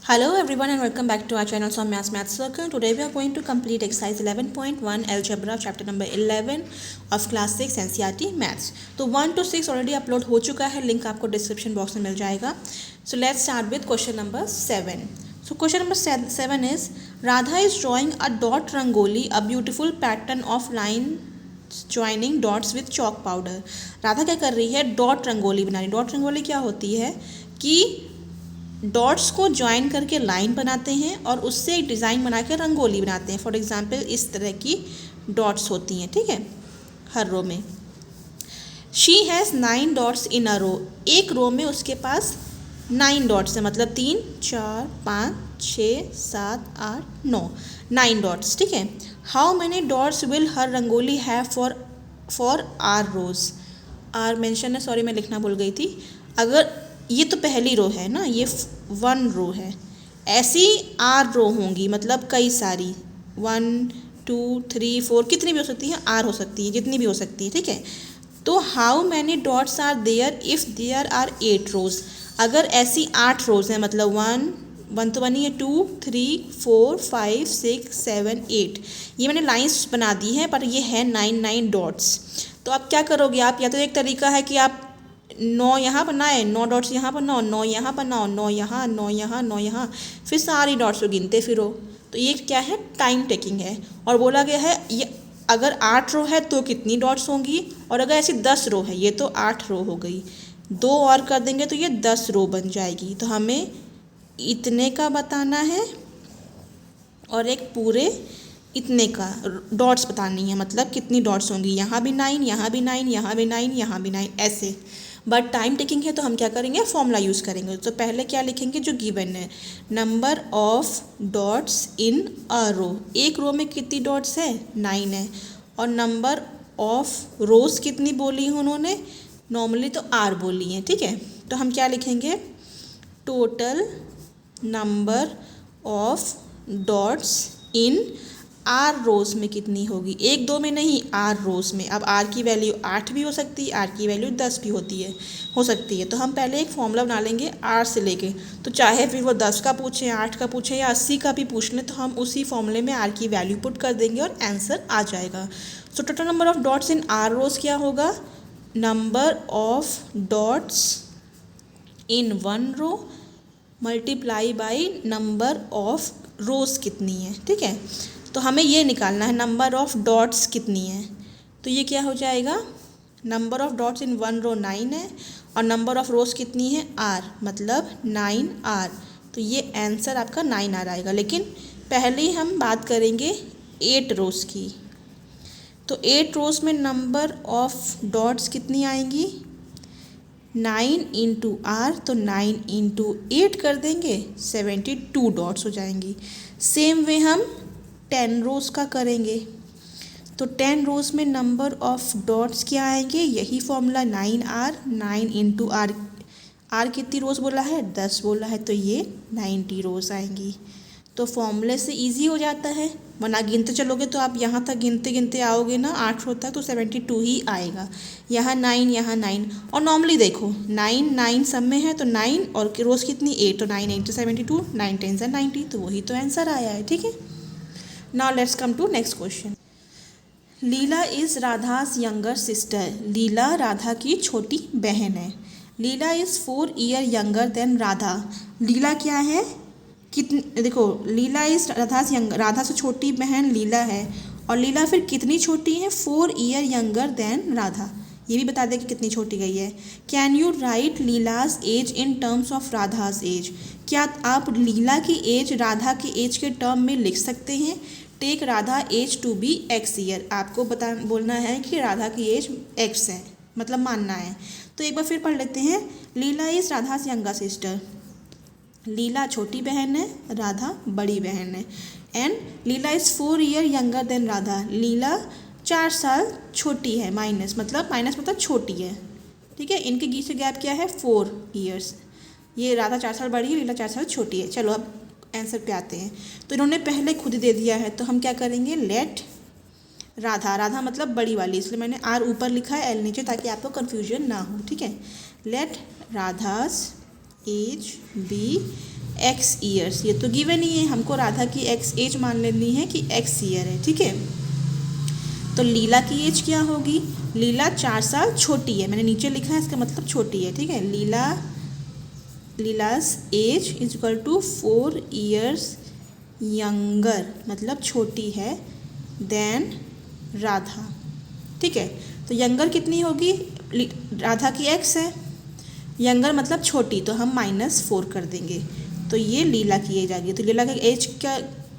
Hello everyone and welcome back to our channel on Math Circle. Today we are going to complete exercise 11.1 algebra chapter number 11 of class 6 NCERT maths. तो 1 to 6 already upload हो चुका है, link आपको description box में मिल जाएगा. So let's start with question number 7. So question number 7 is Radha is drawing a dot rangoli, a beautiful pattern of lines joining dots with chalk powder. Radha क्या कर रही है? डॉट रंगोली बना रही. डॉट रंगोली क्या होती है कि डॉट्स को ज्वाइन करके लाइन बनाते हैं और उससे एक डिज़ाइन बना के रंगोली बनाते हैं. फॉर एग्जांपल इस तरह की डॉट्स होती हैं, ठीक है, हर रो में. शी हैज़ 9 डॉट्स इन अ रो. एक रो में उसके पास 9 डॉट्स हैं, मतलब 3 4 5 6 7 8 9 9 डॉट्स, ठीक है. How many dots will her rangoli have for R rows. R mention है, सॉरी मैं लिखना भूल गई थी. अगर ये तो पहली रो है ना, ये 1 रो है, ऐसी आर रो होंगी, मतलब कई सारी 1 2 3 4 कितनी भी हो सकती है, आर हो सकती है, जितनी भी हो सकती है, ठीक है. तो how many dots are there if there are 8 rows. अगर ऐसी 8 रोज हैं, मतलब 1 तो बनी है, 2 3 4 5 6 7 8. ये मैंने लाइंस बना दी हैं, पर ये है 9 डॉट्स. तो आप क्या करोगे, आप या तो एक तरीका है कि आप 9 यहाँ बनाए, 9 डॉट्स यहाँ बनाओ, 9 यहाँ बनाओ, 9 यहाँ 9 यहाँ 9 यहाँ, फिर सारी डॉट्स को गिनते फिरो. तो ये क्या है, टाइम टेकिंग है. और बोला गया है ये अगर 8 रो है तो कितनी डॉट्स होंगी, और अगर ऐसी 10 रो है, ये तो 8 रो हो गई, 2 और कर देंगे तो ये 10 रो बन जाएगी. तो हमें इतने का बताना है और एक पूरे इतने का डॉट्स बतानी है, मतलब कितनी डॉट्स होंगी. यहाँ भी 9, यहाँ भी 9, यहाँ भी 9, यहाँ भी 9, ऐसे. बट टाइम टेकिंग है तो हम क्या करेंगे, फॉर्मूला यूज़ करेंगे. तो पहले क्या लिखेंगे, जो गिवन है, नंबर ऑफ डॉट्स इन अ रो. एक रो में कितनी डॉट्स है, 9 है. और नंबर ऑफ रोज कितनी बोली है उन्होंने, नॉर्मली तो आर बोली है, ठीक है. तो हम क्या लिखेंगे, total number of dots in R rows में कितनी होगी. 1 2 में नहीं, आर रोज में. अब आर की वैल्यू 8 भी हो सकती है, आर की वैल्यू 10 भी हो सकती है. तो हम पहले एक फॉर्मूला बना लेंगे आर से लेके. तो चाहे फिर वो 10 का पूछें, 8 का पूछें या 80 का भी पूछ लें, तो हम उसी फॉर्मूले में आर की वैल्यू पुट कर देंगे और आंसर आ जाएगा. So total number of dots in R rows क्या होगा, number of dots in 1 row multiply by number of rows कितनी है, ठीक है. तो हमें ये निकालना है नंबर ऑफ डॉट्स कितनी है. तो ये क्या हो जाएगा, नंबर ऑफ डॉट्स इन 1 रो 9 है और नंबर ऑफ रोज कितनी है, आर, मतलब 9 आर. तो ये आंसर आपका 9 आर आएगा. लेकिन पहले ही हम बात करेंगे 8 रोज की. तो 8 रोज में नंबर ऑफ डॉट्स कितनी आएंगी, 9 इंटू आर. तो 9 इंटू 8 कर देंगे, 72 डॉट्स हो जाएंगी. सेम वे हम 10 रोज़ का करेंगे. तो 10 रोज़ में नंबर ऑफ डॉट्स क्या आएंगे, यही formula 9 R, 9 into R. R कितनी रोज़ बोला है, 10 बोला है, तो ये 90 रोज़ आएंगी. तो फॉर्मूले से इजी हो जाता है, वरना गिनते चलोगे तो आप यहाँ तक गिनते गिनते आओगे ना 8 रो तक, तो 72 ही आएगा. यहाँ 9, यहाँ 9. और नॉर्मली देखो 9 9 सब में है, तो 9 और रोज़ कितनी 8, तो 9 इंटू 72, 9 10 से 90, तो वही तो आंसर आया है, ठीक है. Now let's come to next question. Leela is राधा's younger sister. लीला राधा की छोटी बहन है. Leela is 4 year younger than Radha. Leela क्या है, कितनी, देखो लीला इज़ राधा से छोटी बहन लीला है, और लीला फिर कितनी छोटी है, 4 year younger than राधा. ये भी बता दें कि कितनी छोटी गई है. Can you write Leela's age in terms of Radha's age. क्या आप लीला की एज राधा की एज के टर्म में लिख सकते हैं. Take Radha age to be X year. आपको बोलना है कि राधा की एज एक्स है, मतलब मानना है. तो एक बार फिर पढ़ लेते हैं. Leela is Radha's younger sister. Leela छोटी बहन है, राधा बड़ी बहन है. And Leela is 4 year younger than Radha. Leela 4 साल छोटी है, माइनस मतलब छोटी है, ठीक है. इनके बीच से गैप क्या है, 4 years. ये राधा 4 साल बड़ी है, लीला 4 साल छोटी है. चलो अब आंसर पे आते हैं. तो इन्होंने पहले खुद ही दे दिया है, तो हम क्या करेंगे, लेट राधा, राधा मतलब बड़ी वाली, इसलिए मैंने आर ऊपर लिखा है, एल नीचे, ताकि आपको कन्फ्यूजन ना हो, ठीक है. Let Radha's age be X years, ये तो गिवन ही है, हमको राधा की एक्स एज मान लेनी है कि एक्स ईयर है, ठीक है। तो लीला की एज क्या होगी, लीला 4 साल छोटी है, मैंने नीचे लिखा है इसका मतलब छोटी है, ठीक है। Leela's age is equal to 4 years younger, मतलब छोटी है देन राधा, ठीक है। तो यंगर कितनी होगी, राधा की एक्स है, यंगर मतलब छोटी, तो हम -4 कर देंगे, तो ये लीला की एज आ गई। तो लीला की एज क्या,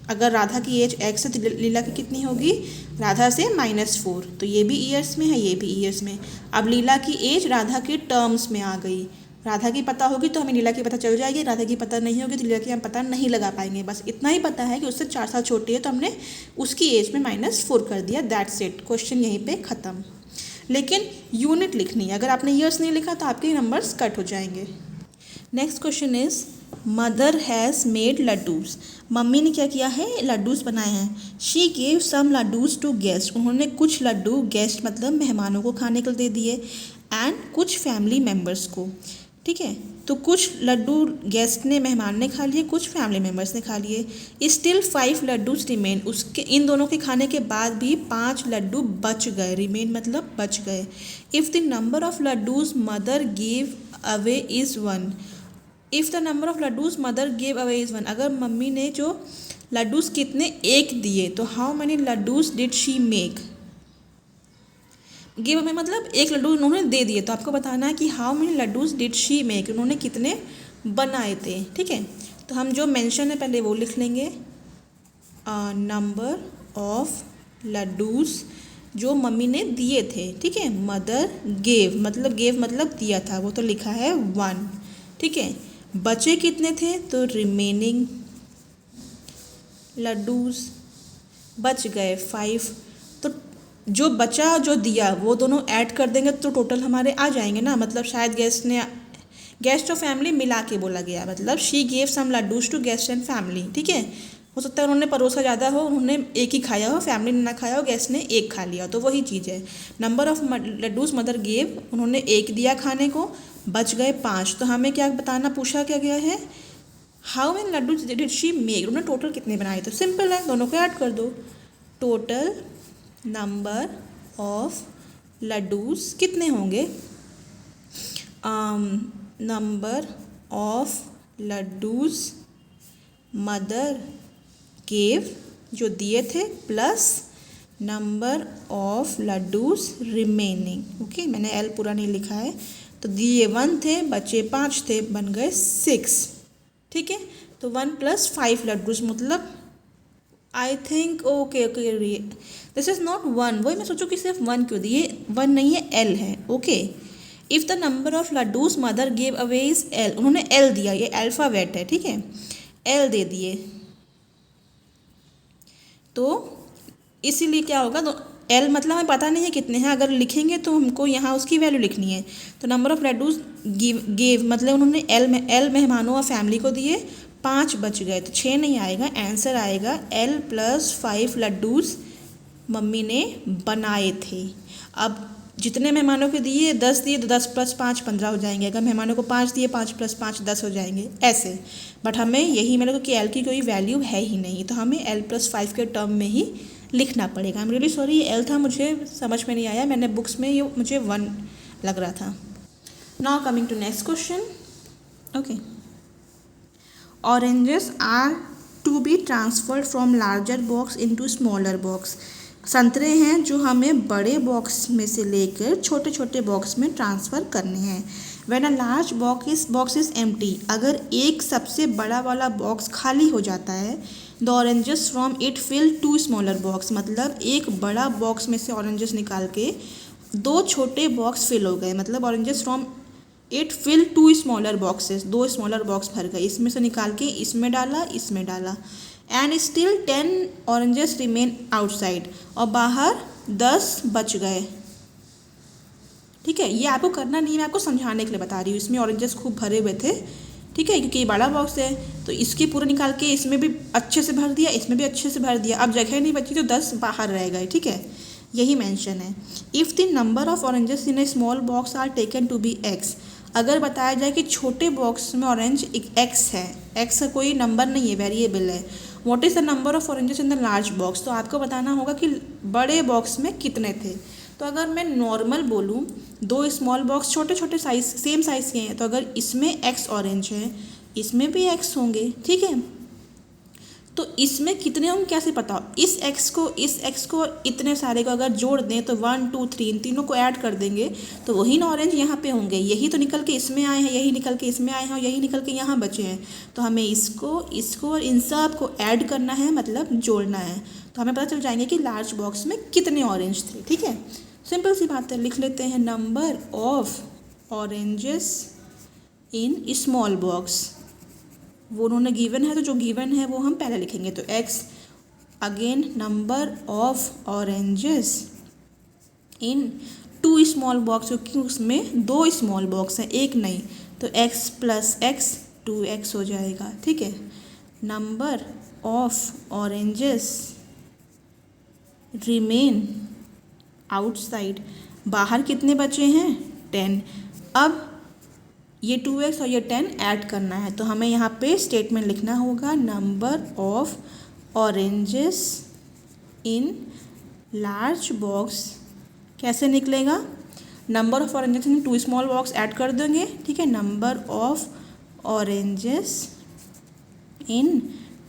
अगर राधा की एज एक्स है तो लीला की कितनी होगी, राधा से -4, तो ये भी ईयर्स में है, ये भी ईयर्स में। अब लीला की एज राधा के टर्म्स में आ गई, राधा की पता होगी तो हमें लीला की पता चल जाएगी, राधा की पता नहीं होगी तो लीला की हम पता नहीं लगा पाएंगे। बस इतना ही पता है कि उससे 4 साल छोटी है, तो हमने उसकी एज में -4 कर दिया, दैट्स इट, क्वेश्चन यहीं पे ख़त्म। लेकिन यूनिट लिखनी है, अगर आपने ईयर्स नहीं लिखा तो आपके नंबर्स कट हो जाएंगे। Next question is mother has made laddoos, मम्मी ने क्या किया है, लड्डूज बनाए हैं। She gave some laddoos to guest, उन्होंने कुछ लड्डू गेस्ट मतलब मेहमानों को खाने के लिए दे दिए, एंड कुछ फैमिली मेम्बर्स को, ठीक है। तो कुछ लड्डू गेस्ट ने, मेहमान ने खा लिए, कुछ फैमिली मेम्बर्स ने खा लिए। स्टिल 5 लड्डूज रिमेन, उसके इन दोनों के खाने के बाद भी 5 लड्डू बच गए, रिमेन मतलब बच गए। If the number of laddoos mother give away is 1, if the number of laddoos mother give away is 1, अगर मम्मी ने जो लड्डूज कितने, 1 दिए, तो how many laddoos did she make, give away मतलब 1 लड्डू उन्होंने दे दिए, तो आपको बताना है कि how many laddoos did she make, उन्होंने कितने बनाए थे, ठीक है। तो हम जो मेंशन है पहले वो लिख लेंगे, नंबर ऑफ लड्डूज जो मम्मी ने दिए थे, ठीक है। मदर गेव मतलब दिया था, वो तो लिखा है 1, ठीक है। बचे कितने थे, तो रिमेनिंग लड्डूज बच गए 5, तो जो बचा जो दिया वो दोनों ऐड कर देंगे तो टोटल हमारे आ जाएंगे ना, मतलब शायद गेस्ट और फैमिली मिला के बोला गया, मतलब she gave some laddoos to guest and family, ठीक है। हो सकता है उन्होंने परोसा ज़्यादा हो, उन्होंने एक ही खाया हो, फैमिली ने ना खाया हो, गेस्ट ने 1 खा लिया, तो वही चीज़ है। Number of laddoos mother gave, उन्होंने 1 दिया खाने को, बच गए 5, तो हमें क्या बताना, पूछा क्या गया है, how many laddoos did she make, उन्होंने टोटल कितने बनाए, तो सिंपल है, दोनों को ऐड कर दो। टोटल नंबर ऑफ लड्डूज कितने होंगे, number of laddoos mother gave जो दिए थे plus number of laddoos remaining, okay. मैंने एल पूरा नहीं लिखा है, तो दिए 1 थे, बचे 5 थे, बन गए 6, ठीक है। तो 1 + 5 लड्डूज मतलब I think okay this is not 1, वही मैं सोचूं कि सिर्फ 1 क्यों दिए, 1 नहीं है, L है, okay. If the number of laddoos mother gave away is L, उन्होंने L दिया, ये अल्फ़ाबेट है, ठीक है, L दे दिए, तो इसीलिए क्या होगा, तो L मतलब हमें पता नहीं है कितने हैं, अगर लिखेंगे तो हमको यहाँ उसकी वैल्यू लिखनी है। तो नंबर ऑफ लड्डूज गेव मतलब उन्होंने L मेहमानों और फैमिली को दिए, 5 बच गए, तो 6 नहीं आएगा, आंसर आएगा L + 5 लड्डूज मम्मी ने बनाए थे। अब जितने मेहमानों को दिए 10 दिए, तो 10 + 5 15 हो जाएंगे, अगर मेहमानों को 5 दिए 5 + 5 10 हो जाएंगे, ऐसे। बट हमें यही मिला कि L की कोई वैल्यू है ही नहीं, तो हमें L + 5 के टर्म में ही लिखना पड़ेगा। आई एम रियली सॉरी, ये L था, मुझे समझ में नहीं आया, मैंने बुक्स में ये मुझे 1 लग रहा था। Now coming to next question, okay. Oranges are to be transferred from larger box into smaller box, संतरे हैं जो हमें बड़े बॉक्स में से लेकर छोटे छोटे बॉक्स में ट्रांसफ़र करने हैं। When a large box is empty, अगर एक सबसे बड़ा वाला बॉक्स खाली हो जाता है, the oranges from it fill 2 smaller box, मतलब एक बड़ा बॉक्स में से ऑरेंजेस निकाल के 2 छोटे बॉक्स फिल हो गए, मतलब oranges from it fill 2 smaller boxes, 2 smaller box भर गए, इसमें से निकाल के इसमें डाला, and still 10 oranges remain outside, और बाहर 10 बच गए, ठीक है। ये आपको करना नहीं है, मैं आपको समझाने के लिए बता रही हूँ, इसमें ऑरेंजेस खूब भरे हुए थे, ठीक है, क्योंकि ये बड़ा बॉक्स है, तो इसके पूरा निकाल के इसमें भी अच्छे से भर दिया, इसमें भी अच्छे से भर दिया, अब जगह नहीं बची तो 10 बाहर रह गए, ठीक है, यही मेंशन है। If the number of oranges in a small box are taken to be X, अगर बताया जाए कि छोटे बॉक्स में ऑरेंज एक एक्स है, एक्स का कोई नंबर नहीं है, वेरिएबल है, what is the number of oranges in the large box, तो आपको बताना होगा कि बड़े बॉक्स में कितने थे। तो अगर मैं नॉर्मल बोलूँ, दो स्मॉल बॉक्स छोटे छोटे साइज सेम साइज़ के हैं, तो अगर इसमें एक्स ऑरेंज है, इसमें भी एक्स होंगे, ठीक है। तो इसमें कितने होंगे कैसे पता हो, इस एक्स को इतने सारे को अगर जोड़ दें तो 1 2 3 इन तीनों को ऐड कर देंगे तो वही ना ऑरेंज यहाँ पे होंगे, यही तो निकल के इसमें आए हैं, यही निकल के इसमें आए हैं और यही निकल के यहाँ बचे हैं। तो हमें इसको और इन सब को ऐड करना है, मतलब जोड़ना है, तो हमें पता चल जाएंगे कि लार्ज बॉक्स में कितने ऑरेंज थे, ठीक है। सिंपल सी बात है, लिख लेते हैं number of oranges in small box. वो उन्होंने गिवन है, तो जो गिवन है वो हम पहले लिखेंगे, तो x again number of oranges in 2 small box, क्योंकि उसमें 2 स्मॉल बॉक्स हैं, एक नहीं, तो x प्लस एक्स 2x हो जाएगा, ठीक है। Number of oranges remain outside, बाहर कितने बचे हैं 10। अब ये 2x और ये 10 ऐड करना है, तो हमें यहाँ पे स्टेटमेंट लिखना होगा number of oranges in large box. कैसे निकलेगा, number of oranges in 2 small box add कर देंगे, ठीक है। Number of oranges in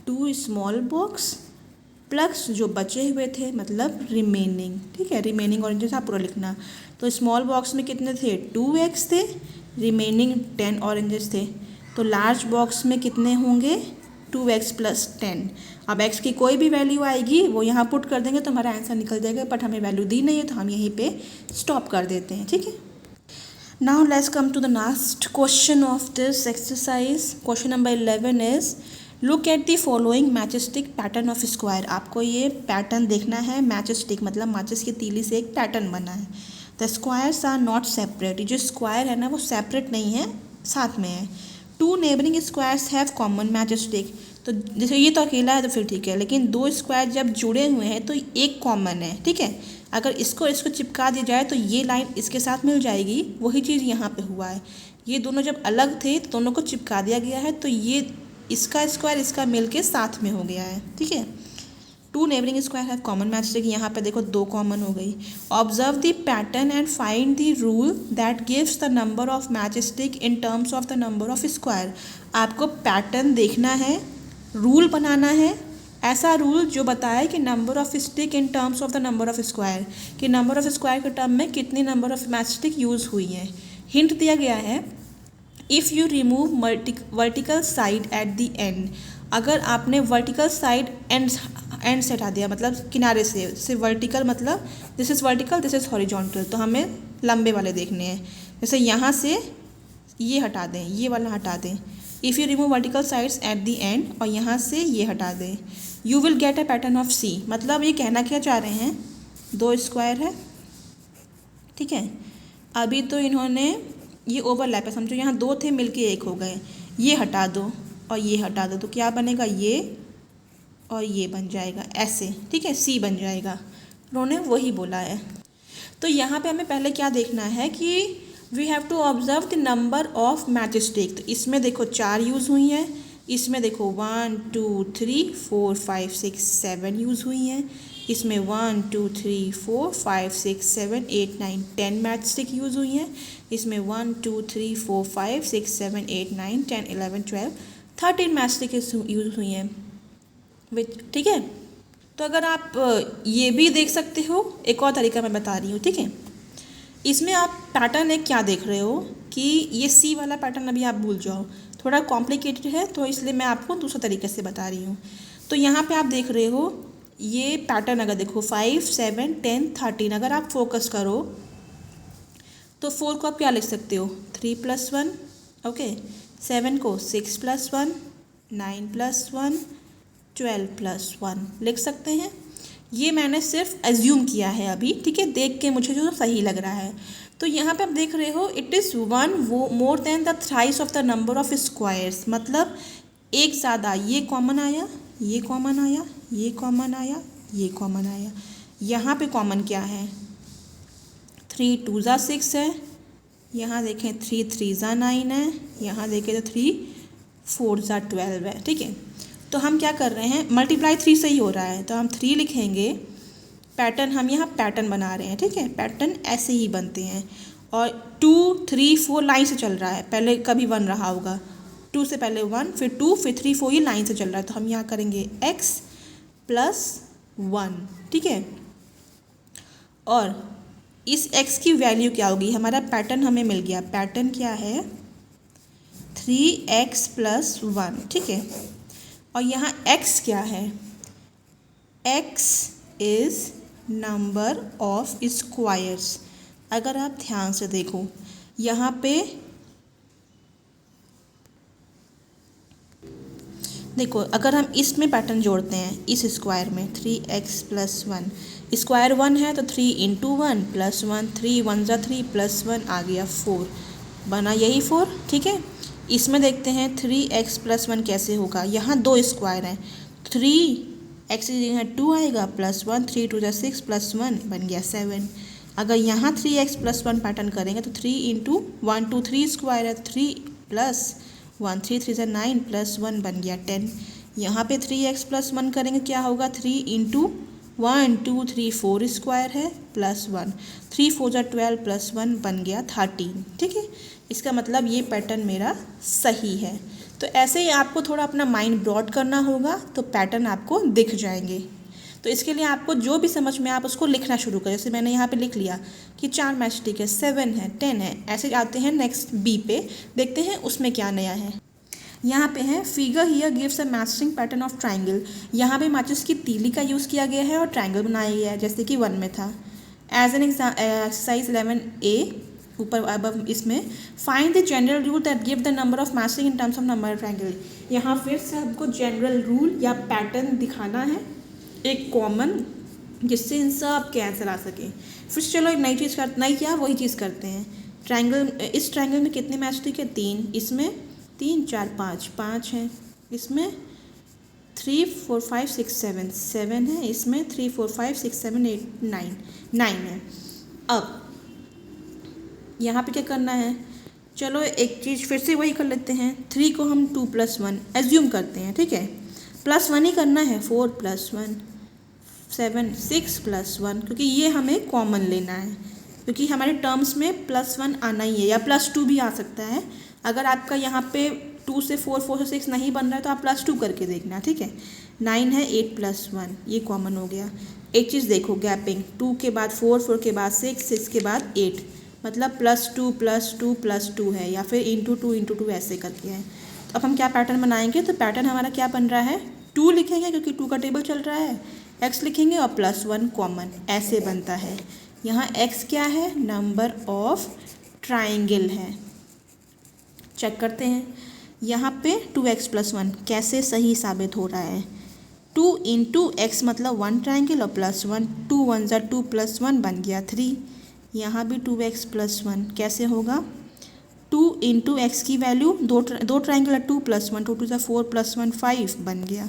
2 small box plus जो बचे हुए थे, मतलब रिमेनिंग, ठीक है। रिमेनिंग ऑरेंजेस आप पूरा लिखना। तो स्मॉल बॉक्स में कितने थे 2x थे, रिमेनिंग 10 ऑरेंजेस थे, तो लार्ज बॉक्स में कितने होंगे 2x प्लस 10। अब x की कोई भी वैल्यू आएगी वो यहाँ पुट कर देंगे तो हमारा आंसर निकल जाएगा, बट हमें वैल्यू दी नहीं है तो हम यहीं पे स्टॉप कर देते हैं, ठीक है। Now let's come to the last question of this exercise. Question number 11 is look at the following matchstick pattern of square. आपको ये पैटर्न देखना है, मैचस्टिक मतलब माचिस की तीली से एक पैटर्न बना है। The squares are not separate, जो स्क्वायर है ना वो सेपरेट नहीं है, साथ में है। 2 neighbouring squares have common matchstick, तो जैसे ये तो अकेला है तो फिर ठीक है, लेकिन 2 स्क्वायर जब जुड़े हुए हैं तो एक कॉमन है, ठीक है। अगर इसको चिपका दिया जाए तो ये लाइन इसके साथ मिल जाएगी, वही चीज़ यहाँ पे हुआ है। ये दोनों जब अलग थे तो दोनों को चिपका दिया गया है, तो ये इसका स्क्वायर इसका मिल के साथ में हो गया है, ठीक है। 2 neighbouring square have common matchstick, यहाँ पे देखो 2 कॉमन हो गई। Observe the pattern and find the rule that gives the number of matchstick in terms of the number of square. आपको पैटर्न देखना है, रूल बनाना है, ऐसा रूल जो बताए कि number of stick in terms of the number of square, कि number of square के टर्म में कितनी नंबर ऑफ मैचस्टिक यूज़ हुई है। हिंट दिया गया है, if you remove vertical side eight the and, अगर आपने वर्टिकल साइड एंड से हटा दिया, मतलब किनारे से वर्टिकल, मतलब this is vertical this is horizontal, तो हमें लंबे वाले देखने हैं। जैसे यहाँ से ये हटा दें, ये वाला हटा दें, if you remove vertical sides at the end, और यहाँ से ये हटा दें, you will get a pattern of C. मतलब ये कहना क्या चाह रहे हैं, 2 स्क्वायर है, ठीक है। अभी तो इन्होंने ये ओवरलैप है, समझो यहाँ 2 थे मिलके 1 हो गए, ये हटा दो और ये हटा दो, तो क्या बनेगा, ये और ये बन जाएगा ऐसे, ठीक है, सी बन जाएगा। उन्होंने वही बोला है। तो यहाँ पे हमें पहले क्या देखना है कि we have to observe the number of matchstick. तो इसमें देखो 4 यूज़ हुई हैं, इसमें देखो 1 2 3 4 5 6 7 यूज़ हुई हैं, इसमें 1 2 3 4 5 6 7 8 9 10 मैचस्टिक यूज़ हुई हैं, इसमें 1 2 3 4 5 6 7 8 9 10 11 12 13 मैचस्टिक यूज़ हुई हैं, ठीक है। तो अगर आप ये भी देख सकते हो, एक और तरीका मैं बता रही हूँ, ठीक है। इसमें आप पैटर्न एक क्या देख रहे हो कि ये सी वाला पैटर्न अभी आप भूल जाओ, थोड़ा कॉम्प्लिकेटेड है, तो इसलिए मैं आपको दूसरे तरीके से बता रही हूँ। तो यहाँ पे आप देख रहे हो ये पैटर्न, अगर देखो 5 7 10 13, अगर आप फोकस करो तो 4 को आप क्या लिख सकते हो 3 + 1, ओके। 7 को 6 + 1, 9 + 1, 12 + 1 लिख सकते हैं। ये मैंने सिर्फ एज्यूम किया है अभी, ठीक है, देख के मुझे जो सही लग रहा है। तो यहाँ पे आप देख रहे हो it is 1 more than the thrice of the number of squares, मतलब एक ज़्यादा, ये कॉमन आया, ये कॉमन आया, ये कॉमन आया, ये कॉमन आया। यहाँ पे कॉमन क्या है, 3 2 = 6 है, यहाँ देखें 3 3 ज़ा 9 है, यहाँ देखें तो 3 4 ज़ा 12 है। ठीक है, तो हम क्या कर रहे हैं, मल्टीप्लाई 3 से ही हो रहा है तो हम 3 लिखेंगे। पैटर्न हम यहाँ पैटर्न बना रहे हैं। ठीक है, पैटर्न ऐसे ही बनते हैं। और 2 3 4 लाइन से चल रहा है, पहले कभी 1 रहा होगा, 2 से पहले 1 फिर 2 फिर 3 4 ये लाइन से चल रहा है। तो हम यहाँ करेंगे x प्लस 1। ठीक है, और इस x की वैल्यू क्या होगी, हमारा पैटर्न हमें मिल गया। पैटर्न क्या है, 3x प्लस 1। ठीक है, और यहाँ x क्या है, x is number of squares. अगर आप ध्यान से देखो यहाँ पे देखो, अगर हम इसमें पैटर्न जोड़ते हैं इस स्क्वायर में 3x प्लस 1, स्क्वायर 1 है तो 3 इंटू 1 प्लस 1, 3 1 ज़ा 3 प्लस 1 आ गया 4, बना यही 4। ठीक है, इसमें देखते हैं 3x प्लस 1 कैसे होगा। यहाँ 2 स्क्वायर हैं, 3x यहाँ 2 आएगा प्लस 1, 3 2 ज़ा 6 प्लस 1 बन गया 7। अगर यहाँ 3x प्लस 1 पैटर्न करेंगे तो 3 इंटू 1 2 3 स्क्वायर है, 3 प्लस 1 3 3 ज़ा 9 प्लस 1 बन गया 10। यहाँ पे 3x प्लस 1 करेंगे क्या होगा, 3 इंटू 1 2 3 4 स्क्वायर है प्लस 1, 3 4 ज़ा 12 प्लस 1 बन गया 13। ठीक है, इसका मतलब ये पैटर्न मेरा सही है। तो ऐसे ही आपको थोड़ा अपना माइंड ब्रॉड करना होगा तो पैटर्न आपको दिख जाएंगे। तो इसके लिए आपको जो भी समझ में आप उसको लिखना शुरू करें। जैसे मैंने यहाँ पे लिख लिया कि 4 मैचस्टिक है, 7 है, 10 है। ऐसे आते हैं नेक्स्ट बी पे, देखते हैं उसमें क्या नया है। यहाँ पे है figure here gives a matching pattern of triangle. यहाँ पे माचिस की तीली का यूज़ किया गया है और ट्राइंगल बनाया गया है जैसे कि 1 में था। एज एन एक्सरसाइज 11A ऊपर अब इसमें find the general rule that give the number of matching in terms of number of triangle. यहाँ फिर से हमको जनरल रूल या पैटर्न दिखाना है, एक कॉमन, जिससे इन सब के आंसर आ सके। फिर चलो एक नई चीज़ करते, नई क्या वही चीज़ करते हैं। ट्राइंगल, इस ट्राइंगल में कितने मैचस्टिक है, 3, इसमें 3 4 5 5 हैं, इसमें 3 4 5 6 7 7 है, इसमें 3 4 5 6 7 8 9 9 है। अब यहाँ पे क्या करना है, चलो एक चीज़ फिर से वही कर लेते हैं। 3 को हम 2 + 1 एज्यूम करते हैं। ठीक है, प्लस 1 ही करना है, 4 + 1 7 6 + 1, क्योंकि ये हमें कॉमन लेना है, क्योंकि हमारे टर्म्स में +1 आना ही है या +2 भी आ सकता है। अगर आपका यहाँ पे 2 से 4 4 से 6 नहीं बन रहा है तो आप +2 करके देखना। ठीक है, 9 है, 8 + 1 ये कॉमन हो गया। एक चीज़ देखो, गैपिंग 2 के बाद 4 4 के बाद 6 6 के बाद 8, मतलब +2 +2 +2 है, या फिर इंटू 2 इंटू 2 ऐसे करके है। तो अब हम क्या पैटर्न बनाएंगे, तो पैटर्न हमारा क्या बन रहा है, 2 लिखेंगे क्योंकि 2 का टेबल चल रहा है, x लिखेंगे और +1 कॉमन, ऐसे बनता है। यहाँ x क्या है, नंबर ऑफ ट्राइंगल है। चेक करते हैं, यहाँ पे 2x + 1 कैसे सही साबित हो रहा है। 2 इंटू x मतलब 1 ट्राइंगल और +1, 2 1 ज़ा 2 + 1 बन गया 3। यहाँ भी 2x + 1 कैसे होगा, 2 इंटू एक्स की वैल्यू, दो ट्राइंगल है, 2 + 1 2 2 ज़ा 4 + 1 5 बन गया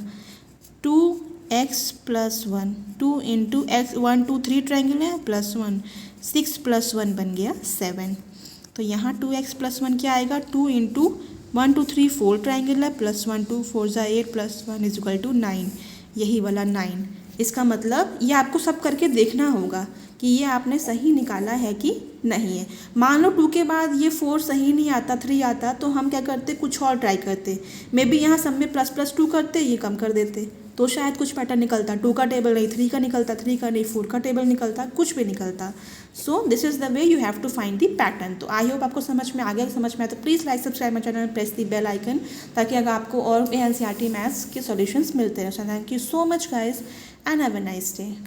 2x + 1, 2 इंटू एक्स 1 2 3 ट्राइंगल है +1 6 + 1 बन गया 7। तो यहाँ 2x + 1 क्या आएगा, 2 इंटू 1 2 3 4 ट्राइंगल है +1 2 4 ज़ा 8 + 1 = 9, यही वाला 9। इसका मतलब ये आपको सब करके देखना होगा कि ये आपने सही निकाला है कि नहीं है। मान लो 2 के बाद ये 4 सही नहीं आता, 3 आता, तो हम क्या करते, कुछ और ट्राई करते। मे बी यहाँ सब में ++2 करते, ये कम कर देते, तो शायद कुछ पैटर्न निकलता। 2 का टेबल नहीं 3 का निकलता, 3 का नहीं 4 का टेबल निकलता, कुछ भी निकलता। So this is the way you have to find the pattern. तो आई होप आपको समझ में आ गया। समझ में आया तो please like subscribe my channel, press the bell icon, ताकि अगर आपको और NCERT मैथ्स के सॉल्यूशंस मिलते रहे। Thank you so much guys and have a nice day.